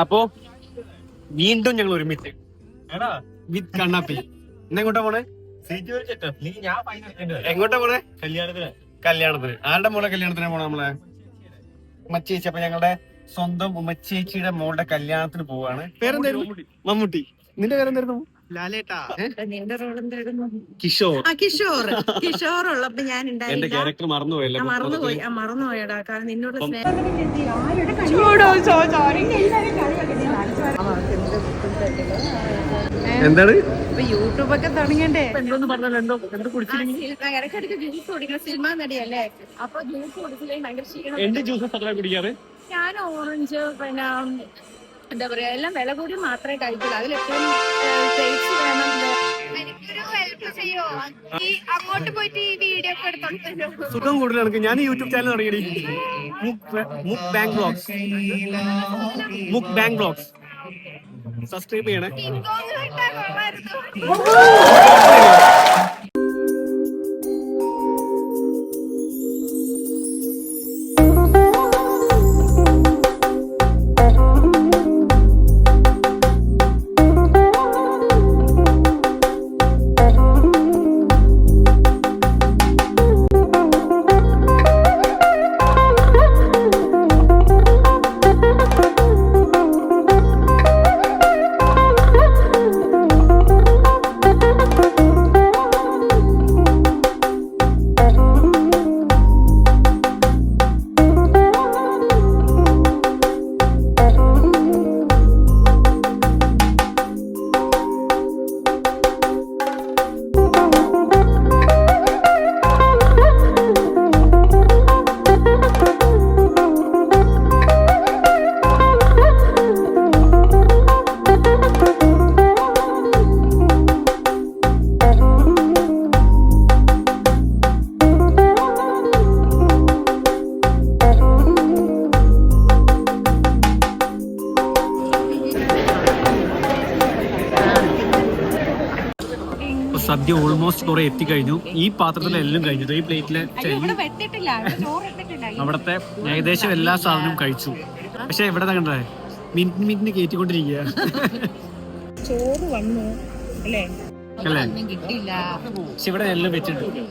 അപ്പോ വീണ്ടും ഞങ്ങൾ ഒരുമിച്ച് വിത്ത് കണ്ണാപ്പി. ഇന്നെങ്ങോട്ടാ പോണേ? എങ്ങോട്ടാ പോണേ? കല്യാണത്തിന്. ആരുടെ മോളെ കല്യാണത്തിനാ പോണേ? നമ്മളെ ഉമ്മച്ചേച്ചി. അപ്പൊ ഞങ്ങളുടെ സ്വന്തം ഉമ്മച്ചേച്ചിയുടെ മോളുടെ കല്യാണത്തിന് പോവാണ്. പേരെന്തായിരുന്നു? മമ്മൂട്ടി. നിന്റെ പേരെന്തായിരുന്നു? ലാലേട്ടാ. നിന്റെ റോൾ എന്തായിരുന്നു? കിഷോർ. കിഷോർ ഉള്ളപ്പോ ഞാൻ എന്റെ ക്യാരക്ടർ മറന്നുപോയല്ലോ. മറന്നുപോയടാ. കാരണം നിന്നോട് എന്താണ് യൂട്യൂബൊക്കെ തുടങ്ങണ്ടേ? എന്തോന്ന് പറഞ്ഞാൽ എന്തോ ഇടയ്ക്കിടയ്ക്ക് ജ്യൂസ് കുടിക്കുന്ന സിനിമ നടിയല്ലേ, അപ്പൊ ജ്യൂസ് കുടിച്ചില്ലെങ്കിൽ ഭയങ്കര ക്ഷീണം. എന്റെ ജ്യൂസ് പത്ര കുടിക്കാറ്. ഞാൻ ഓറഞ്ച്, പിന്നെ എന്താ പറയാ, എല്ലാം വില കൂടി മാത്രമേ കഴിക്കുള്ളൂ. അതിലെപ്പോഴും ടേസ്റ്റ് വേണം. എനിക്കൊരു ഹെൽപ്പ് ചെയ്യോ? അങ്ങോട്ട് പോയിട്ട് ഈ വീഡിയോ ഒക്കെ എടുത്തോണ്ട് സുഖം കൂടുതൽ എനിക്ക്. ഞാൻ യൂട്യൂബ് ചാനൽ തുടങ്ങിയത് മുക് ബാങ്ക് ബ്ലോഗ്സ്. സബ്സ്ക്രൈബ് ചെയ്യണേ. സദ്യ ഓൾമോസ്റ്റ് കുറെ എത്തിക്കഴിഞ്ഞു. ഈ പാത്രത്തിലെല്ലാം കഴിഞ്ഞു. ഈ പ്ലേറ്റിലെ അവിടത്തെ ഏകദേശം എല്ലാ സാധനവും കഴിച്ചു. പക്ഷെ ഇവിടെ കണ്ടേ മിനിറ്റിന് കയറ്റിക്കൊണ്ടിരിക്കുക ചോറ് വന്നു അല്ലേ? അല്ലേ? പക്ഷെ ഇവിടെ എല്ലാം വെച്ചിട്ടുണ്ട്.